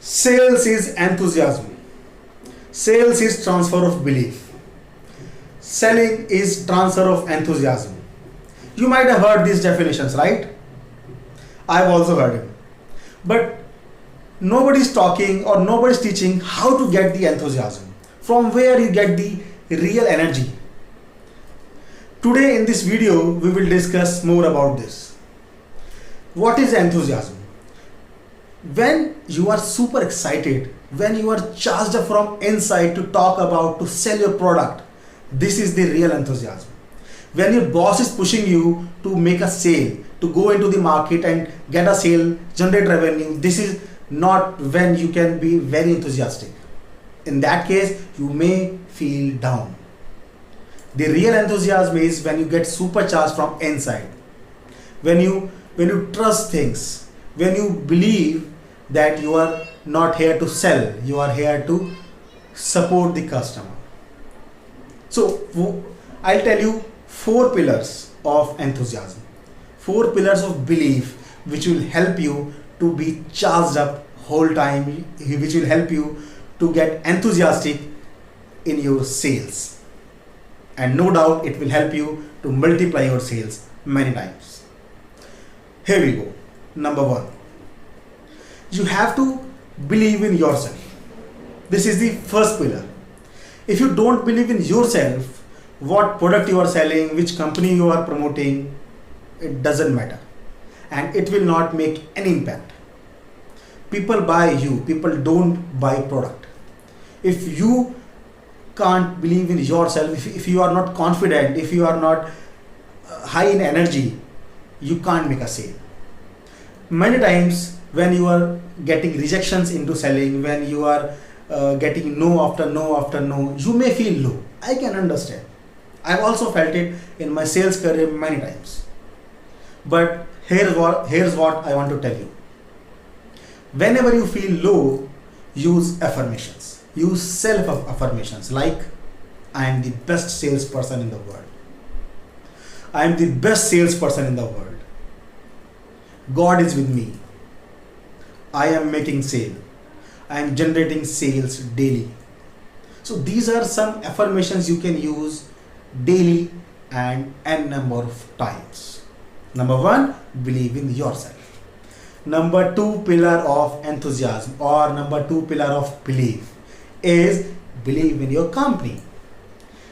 Sales is enthusiasm. Sales is transfer of belief. Selling is transfer of enthusiasm. You might have heard these definitions, right? I've also heard it. But nobody's talking or nobody's teaching how to get the enthusiasm. From where you get the real energy. Today in this video, we will discuss more about this. What is enthusiasm? When you are super excited, when you are charged up from inside to talk about, to sell your product, this is the real enthusiasm. When your boss is pushing you to make a sale, to go into the market and get a sale, generate revenue, this is not when you can be very enthusiastic. In that case, you may feel down. The real enthusiasm is when you get supercharged from inside. When you trust things, when you believe that you are not here to sell, you are here to support the customer. So I'll tell you 4 pillars of enthusiasm, 4 pillars of belief which will help you to be charged up whole time, which will help you to get enthusiastic in your sales. And no doubt it will help you to multiply your sales many times. Here we go. Number 1. You have to believe in yourself. This is the first pillar. If you don't believe in yourself, what product you are selling, which company you are promoting, it doesn't matter. And it will not make any impact. People buy you, people don't buy product. If you can't believe in yourself, if you are not confident, if you are not high in energy, you can't make a sale. Many times when you are getting rejections into selling, when you are getting no after no after no, you may feel low. I can understand. I've also felt it in my sales career many times. But here's what I want to tell you. Whenever you feel low, use affirmations. Use self-affirmations like, I am the best salesperson in the world. I am the best salesperson in the world. God is with me. I am making sale. I am generating sales daily. So these are some affirmations you can use daily and n number of times. Number 1, believe in yourself. Number 2 pillar of enthusiasm or number 2 pillar of belief is believe in your company.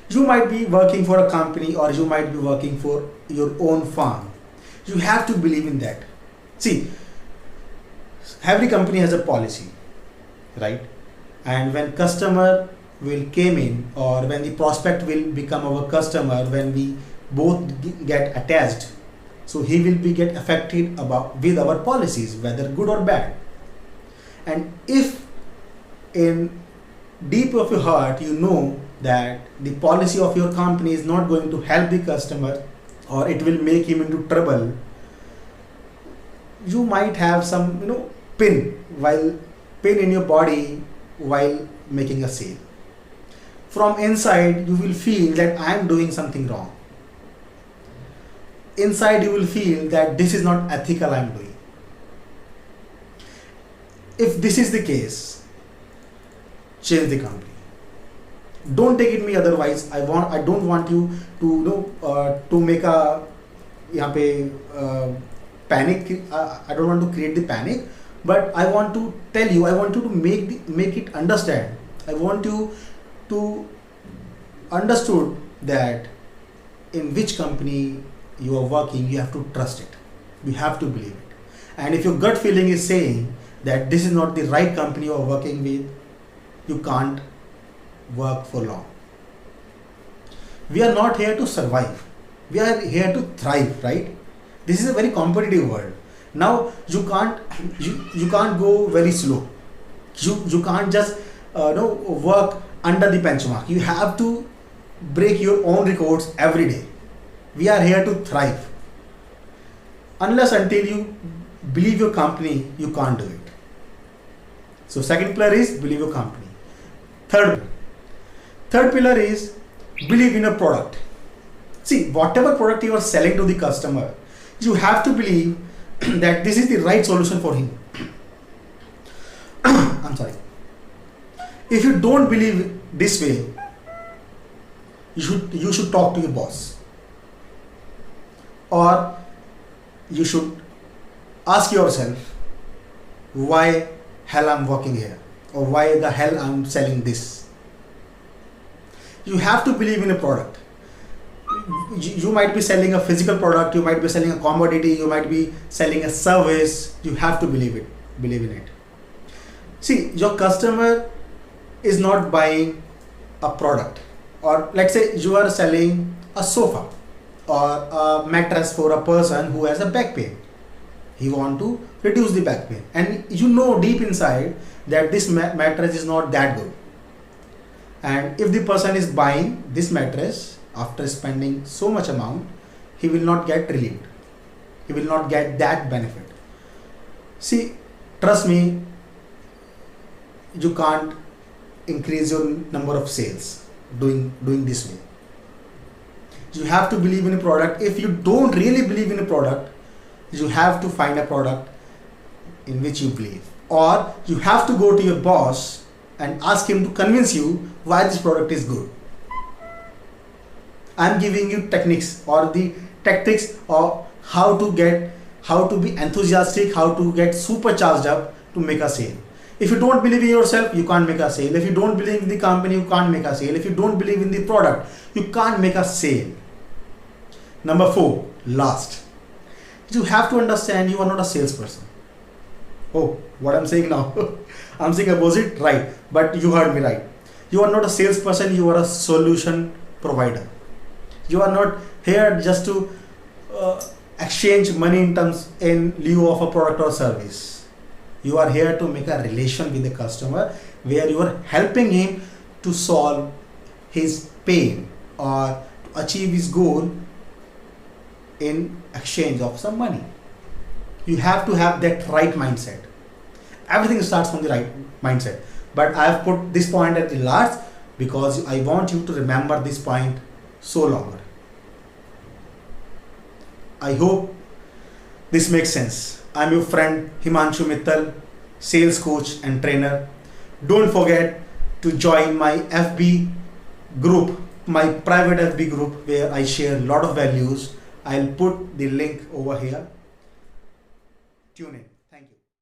You might be working for a company or you might be working for your own firm. You have to believe in that. See, every company has a policy, right? And when customer will came in or when the prospect will become our customer, when we both get attached, so he will be get affected with our policies, whether good or bad. And if in deep of your heart you know that the policy of your company is not going to help the customer or it will make him into trouble, you might have some pain in your body while making a sale. From inside you will feel that I am doing something wrong. Inside you will feel that this is not ethical I am doing. If this is the case, change the company. Don't take it me otherwise. I don't want you to make a panic. I don't want to create the panic, but I want to tell you, I want you to make it understand. I want you to understood that in which company you are working, you have to trust it. You have to believe it. And if your gut feeling is saying that this is not the right company you are working with, you can't work for long. We are not here to survive. We are here to thrive, right? This is a very competitive world. Now you can't go very slow. You can't just work under the benchmark. You have to break your own records every day. We are here to thrive. Unless until you believe your company, you can't do it. So second pillar is believe your company. Third pillar is believe in a product. See, whatever product you are selling to the customer, you have to believe that this is the right solution for him. I'm I'm sorry. If you don't believe this way, you should talk to your boss, or you should ask yourself, why hell I'm working here, or why the hell I'm selling this. You have to believe in a product. You might be selling a physical product, you might be selling a commodity, you might be selling a service. You have to believe in it. See, your customer is not buying a product, or let's say you are selling a sofa or a mattress for a person who has a back pain. He want to reduce the back pain, and you know deep inside that this mattress is not that good. And if the person is buying this mattress after spending so much amount, he will not get relieved. He will not get that benefit. See, trust me, you can't increase your number of sales doing this way. You have to believe in a product. If you don't really believe in a product, you have to find a product in which you believe, or you have to go to your boss and ask him to convince you why this product is good. I'm giving you techniques or the tactics of how to be enthusiastic, how to get supercharged up to make a sale. If you don't believe in yourself, you can't make a sale. If you don't believe in the company, you can't make a sale. If you don't believe in the product, you can't make a sale. Number 4, last. You have to understand you are not a salesperson. Oh, what I'm saying now? I'm saying opposite, right? But you heard me right. You are not a salesperson, you are a solution provider. You are not here just to exchange money in lieu of a product or service. You are here to make a relation with the customer where you are helping him to solve his pain or to achieve his goal in exchange of some money. You have to have that right mindset. Everything starts from the right mindset. But I have put this point at the last because I want you to remember this point so longer. I hope this makes sense. I'm your friend Himanshu Mittal, sales coach and trainer. Don't forget to join my FB group, my private FB group where I share a lot of values. I'll put the link over here. Tune in.